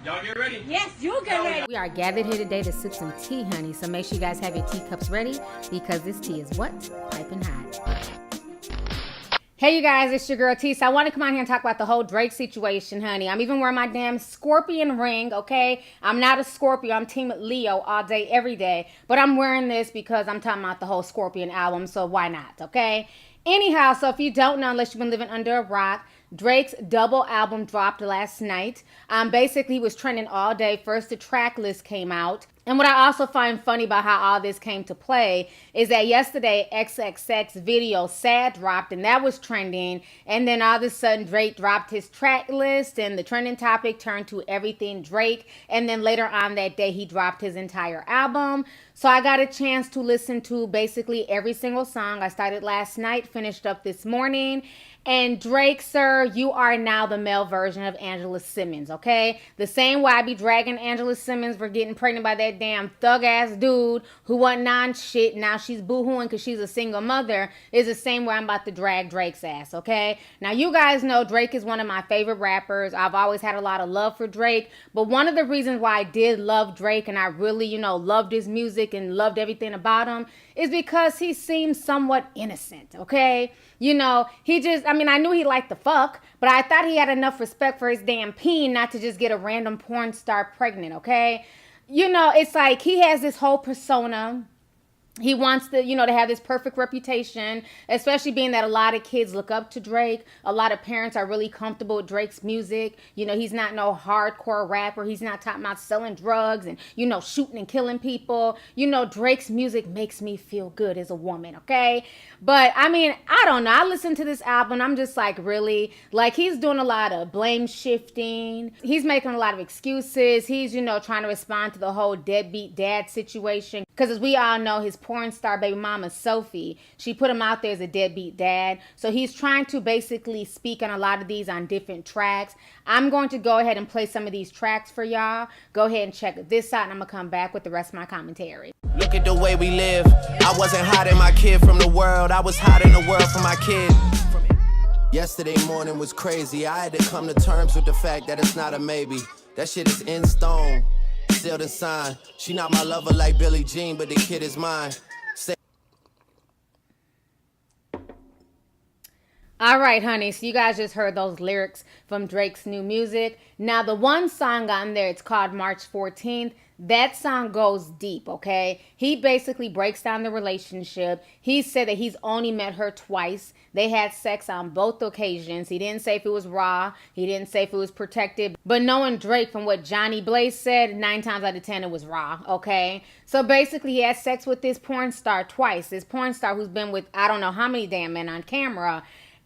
Y'all get ready? Yes, you get ready. We are gathered here today to sip some tea, honey. So make sure you guys have your teacups ready because this tea is what? Piping hot. Hey, you guys, it's your girl T. So I want to come on here and talk about the whole Drake situation, honey. I'm even wearing my damn scorpion ring, okay? I'm not a Scorpio. I'm Team Leo all day, every day. But I'm wearing this because I'm talking about the whole Scorpion album, so why not, okay? Anyhow, so if you don't know, unless you've been living under a rock, Drake's double album dropped last night. Basically, he was trending all day. First, the track list came out. And what I also find funny about how all this came to play is that yesterday, XXX video Sad dropped, and that was trending. And then all of a sudden, Drake dropped his track list, and the trending topic turned to everything Drake. And then later on that day, he dropped his entire album. So I got a chance to listen to basically every single song. I started last night, finished up this morning. And Drake, sir, you are now the male version of Angela Simmons, okay? The same way I be dragging Angela Simmons for getting pregnant by that damn thug-ass dude who wasn't non-shit. Now she's boo-hooing because she's a single mother is the same way I'm about to drag Drake's ass, okay? Now, you guys know Drake is one of my favorite rappers. I've always had a lot of love for Drake. But one of the reasons why I did love Drake and I really, loved his music and loved everything about him is because he seems somewhat innocent, okay? I knew he liked the fuck, but I thought he had enough respect for his damn peen not to just get a random porn star pregnant, okay? It's like he has this whole persona. He wants to, to have this perfect reputation, especially being that a lot of kids look up to Drake. A lot of parents are really comfortable with Drake's music. He's not no hardcore rapper. He's not talking about selling drugs and, shooting and killing people. Drake's music makes me feel good as a woman, okay? But, I don't know. I listened to this album. I'm just like, really? Like, he's doing a lot of blame shifting. He's making a lot of excuses. He's, trying to respond to the whole deadbeat dad situation. Because as we all know, his porn star baby mama, Sophie, she put him out there as a deadbeat dad. So he's trying to basically speak on a lot of these on different tracks. I'm going to go ahead and play some of these tracks for y'all. Go ahead and check this out, and I'm going to come back with the rest of my commentary. Look at the way we live. I wasn't hiding my kid from the world. I was hiding the world from my kid. Yesterday morning was crazy. I had to come to terms with the fact that it's not a maybe. That shit is in stone. Sealed and signed. She not my lover like Billie Jean, but the kid is mine. All right, honey, so you guys just heard those lyrics from Drake's new music. Now, the one song on there, it's called March 14th. That song goes deep, okay? He basically breaks down the relationship. He said that he's only met her twice. They had sex on both occasions. He didn't say if it was raw. He didn't say if it was protected. But knowing Drake, from what Johnny Blaze said, 9 times out of 10 it was raw, okay? So basically he had sex with this porn star twice. This porn star who's been with I don't know how many damn men on camera.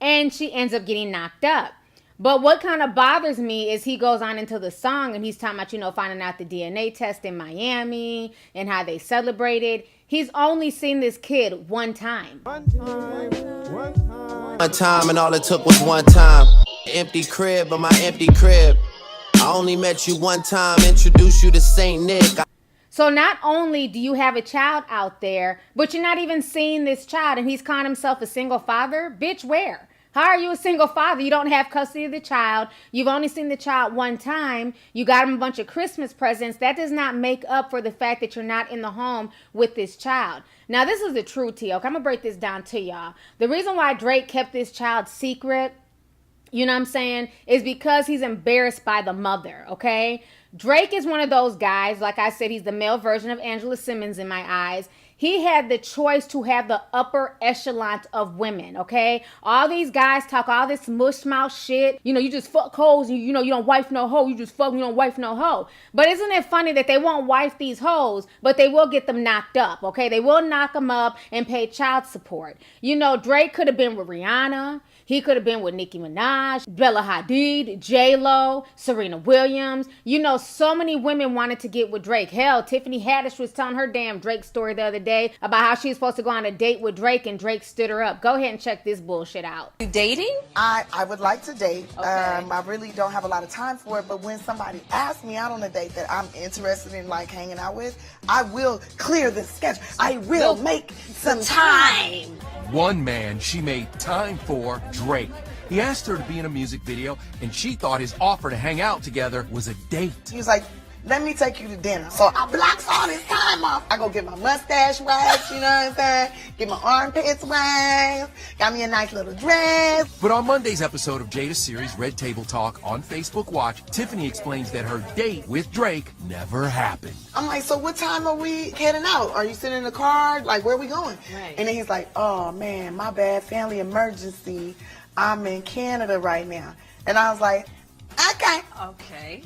And she ends up getting knocked up. But what kind of bothers me is he goes on into the song and he's talking about, finding out the DNA test in Miami and how they celebrated. He's only seen this kid one time. One time, and all it took was one time. Empty crib, but my empty crib. I only met you one time, introduced you to Saint Nick. So not only do you have a child out there, but you're not even seeing this child, and he's calling himself a single father? Bitch, where? How are you a single father? You don't have custody of the child. You've only seen the child one time. You got him a bunch of Christmas presents. That does not make up for the fact that you're not in the home with this child. Now, this is the truth, T. Okay, I'm going to break this down to y'all. The reason why Drake kept this child secret, is because he's embarrassed by the mother, okay? Drake is one of those guys, like I said, he's the male version of Angela Simmons in my eyes. He had the choice to have the upper echelon of women, okay? All these guys talk all this mush mouth shit. You just fuck hoes and you don't wife no hoe. You just fuck, you don't wife no hoe. But isn't it funny that they won't wife these hoes, but they will get them knocked up, okay? They will knock them up and pay child support. Drake could have been with Rihanna. He could have been with Nicki Minaj, Bella Hadid, J-Lo, Serena Williams. So many women wanted to get with Drake. Hell, Tiffany Haddish was telling her damn Drake story the other day about how she was supposed to go on a date with Drake and Drake stood her up. Go ahead and check this bullshit out. You dating? I would like to date. Okay. I really don't have a lot of time for it, but when somebody asks me out on a date that I'm interested in hanging out with, I will clear the schedule. I will make some time. One man she made time for, Drake. He asked her to be in a music video, and she thought his offer to hang out together was a date. He was like, let me take you to dinner. So I blocks all this time off. I go get my mustache waxed, you know what I'm saying? Get my armpits waxed. Got me a nice little dress. But on Monday's episode of Jada's series Red Table Talk on Facebook Watch, Tiffany explains that her date with Drake never happened. I'm like, so what time are we heading out? Are you sitting in the car? Like, where are we going? Right. And then he's like, oh man, my bad, family emergency. I'm in Canada right now. And I was like, okay. Okay.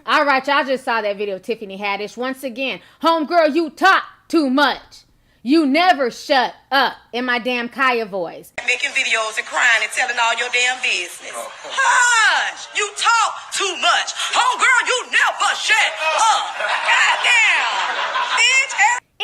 All right, y'all just saw that video of Tiffany Haddish. Once again, homegirl, you talk too much. You never shut up in my damn Kaya voice. Making videos and crying and telling all your damn business. Hush! You talk too much. Homegirl, you never shut up. Goddamn. Bitch.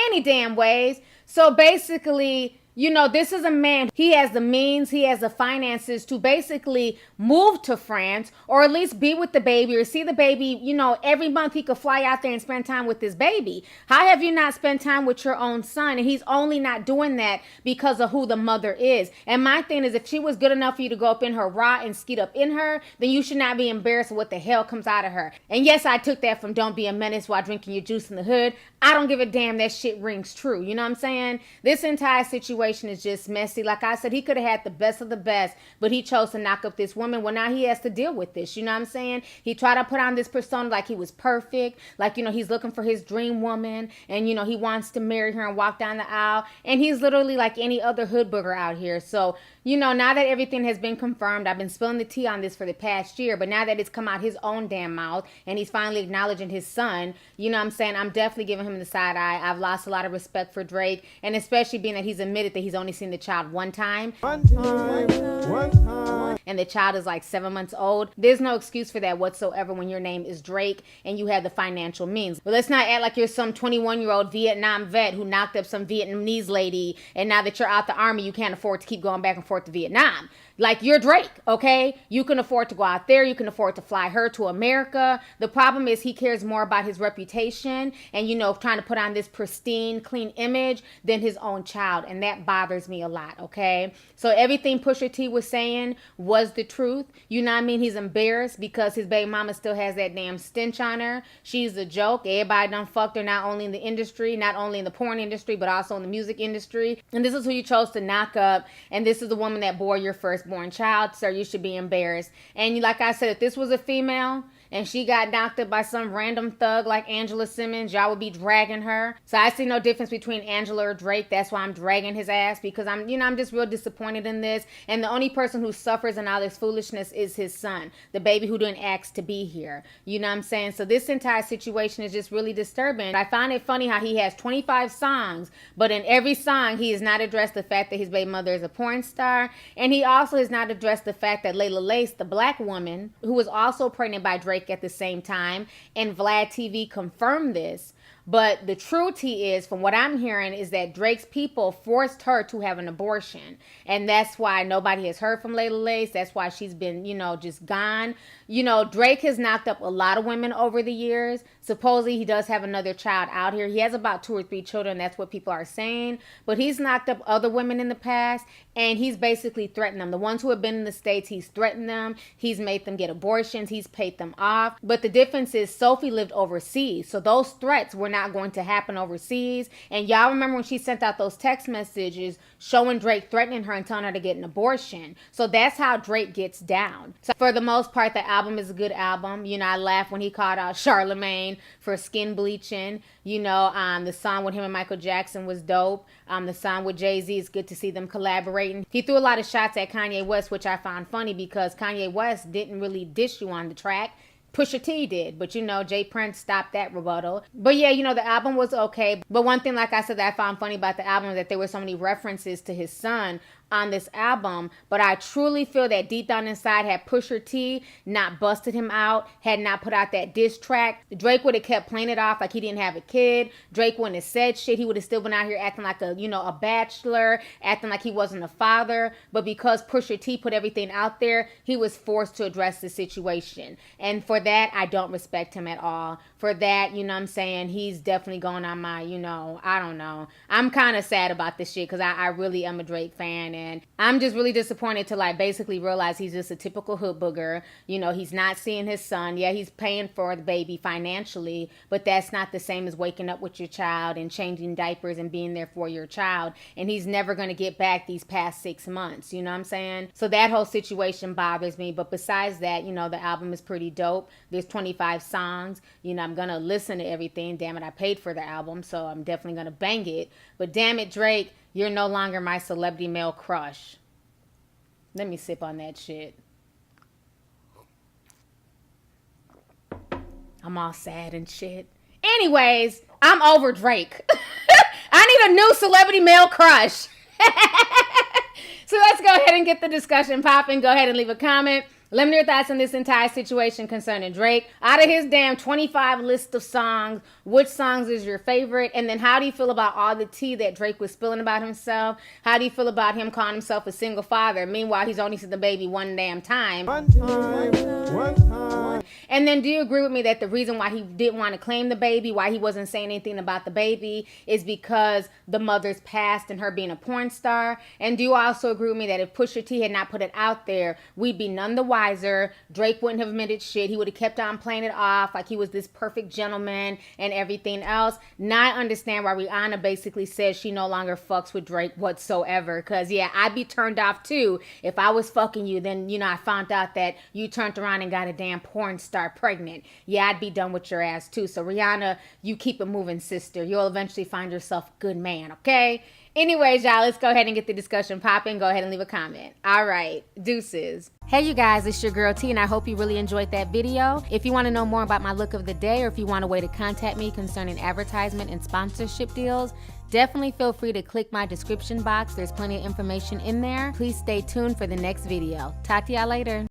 Any damn ways. So basically, you know, this is a man, he has the means, he has the finances to basically move to France or at least be with the baby or see the baby, you know, every month he could fly out there and spend time with his baby. How have you not spent time with your own son? And he's only not doing that because of who the mother is. And my thing is, if she was good enough for you to go up in her raw and skeet up in her, then you should not be embarrassed of what the hell comes out of her. And yes, I took that from Don't Be a Menace while drinking your juice in the hood. I don't give a damn, that shit rings true. You know what I'm saying? This entire situation is just messy. Like I said, he could have had the best of the best, but he chose to knock up this woman. Well, now he has to deal with this. You know what I'm saying? He tried to put on this persona like he was perfect. Like, you know, he's looking for his dream woman and, you know, he wants to marry her and walk down the aisle. And he's literally like any other hood booger out here. So, you know, now that everything has been confirmed, I've been spilling the tea on this for the past year, but now that it's come out his own damn mouth and he's finally acknowledging his son, you know what I'm saying? I'm definitely giving him the side eye. I've lost a lot of respect for Drake, and especially being that he's admitted that he's only seen the child one time. And the child is like 7 months old. There's no excuse for that whatsoever when your name is Drake and you have the financial means. But let's not act like you're some 21-year-old Vietnam vet who knocked up some Vietnamese lady, and now that you're out the army, you can't afford to keep going back and forth to Vietnam. Like, you're Drake, okay? You can afford to go out there. You can afford to fly her to America. The problem is he cares more about his reputation and, you know, trying to put on this pristine, clean image than his own child. And that bothers me a lot, okay? So everything Pusha T was saying was the truth. You know what I mean? He's embarrassed because his baby mama still has that damn stench on her. She's a joke. Everybody done fucked her, not only in the industry, not only in the porn industry, but also in the music industry. And this is who you chose to knock up. And this is the woman that bore your firstborn child, sir. You should be embarrassed. And like I said, if this was a female and she got knocked up by some random thug like Angela Simmons, y'all would be dragging her. So I see no difference between Angela or Drake. That's why I'm dragging his ass, because I'm just real disappointed in this. And the only person who suffers in all this foolishness is his son, the baby who didn't ask to be here. You know what I'm saying? So this entire situation is just really disturbing. I find it funny how he has 25 songs, but in every song he has not addressed the fact that his baby mother is a porn star, and he also has not addressed the fact that Layla Lace, the black woman who was also pregnant by Drake at the same time, and Vlad TV confirmed this. But the truth is, from what I'm hearing, is that Drake's people forced her to have an abortion. And that's why nobody has heard from Layla Lace. That's why she's been, you know, just gone. You know, Drake has knocked up a lot of women over the years. Supposedly he does have another child out here. He has about 2 or 3 children. That's what people are saying. But he's knocked up other women in the past, and he's basically threatened them. The ones who have been in the States, he's threatened them. He's made them get abortions. He's paid them off. But the difference is Sophie lived overseas. So those threats were not going to happen overseas. And y'all remember when she sent out those text messages showing Drake threatening her and telling her to get an abortion. So that's how Drake gets down. So for the most part, the album is a good album. You know, I laughed when he called out Charlemagne for skin bleaching. You know, the song with him and Michael Jackson was dope. The song with Jay-Z, it's good to see them collaborating. He threw a lot of shots at Kanye West, which I found funny because Kanye West didn't really dish you on the track. Pusha T did, but you know, Jay Prince stopped that rebuttal. But yeah, you know, the album was okay. But one thing, like I said, that I found funny about the album is that there were so many references to his son on this album. But I truly feel that deep down inside, had Pusha T not busted him out, had not put out that diss track, Drake would have kept playing it off like he didn't have a kid. Drake wouldn't have said shit. He would have still been out here acting like a, you know, a bachelor, acting like he wasn't a father. But because Pusha T put everything out there, he was forced to address the situation. And for that, I don't respect him at all. For that, you know what I'm saying, he's definitely going on my, you know, I don't know. I'm kind of sad about this shit because I really am a Drake fan. And I'm just really disappointed to like basically realize he's just a typical hood booger. You know, he's not seeing his son. Yeah, he's paying for the baby financially, but that's not the same as waking up with your child and changing diapers and being there for your child. And he's never going to get back these past 6 months. You know what I'm saying? So that whole situation bothers me. But besides that, you know, the album is pretty dope. There's 25 songs. You know, I'm going to listen to everything. Damn it, I paid for the album, so I'm definitely going to bang it. But damn it, Drake, you're no longer my celebrity male crush. Let me sip on that shit. I'm all sad and shit. Anyways, I'm over Drake. I need a new celebrity male crush. So let's go ahead and get the discussion popping. Go ahead and leave a comment. Let me know your thoughts on this entire situation concerning Drake. Out of his damn 25 list of songs, which songs is your favorite? And then how do you feel about all the tea that Drake was spilling about himself? How do you feel about him calling himself a single father? Meanwhile, he's only seen the baby one damn time. One time. And then do you agree with me that the reason why he didn't want to claim the baby, why he wasn't saying anything about the baby, is because the mother's past and her being a porn star? And do you also agree with me that if Pusha T had not put it out there, we'd be none the wiser? Drake wouldn't have admitted shit. He would have kept on playing it off like he was this perfect gentleman and everything else. Now I understand why Rihanna basically says she no longer fucks with Drake whatsoever. Because, yeah, I'd be turned off too. If I was fucking you, then, you know, I found out that you turned around and got a damn porn star pregnant. Yeah, I'd be done with your ass too. So, Rihanna, you keep it moving, sister. You'll eventually find yourself a good man, okay? Anyways, y'all, let's go ahead and get the discussion popping. Go ahead and leave a comment. All right, deuces. Hey, you guys, it's your girl T, and I hope you really enjoyed that video. If you want to know more about my look of the day, or if you want a way to contact me concerning advertisement and sponsorship deals, definitely feel free to click my description box. There's plenty of information in there. Please stay tuned for the next video. Talk to y'all later.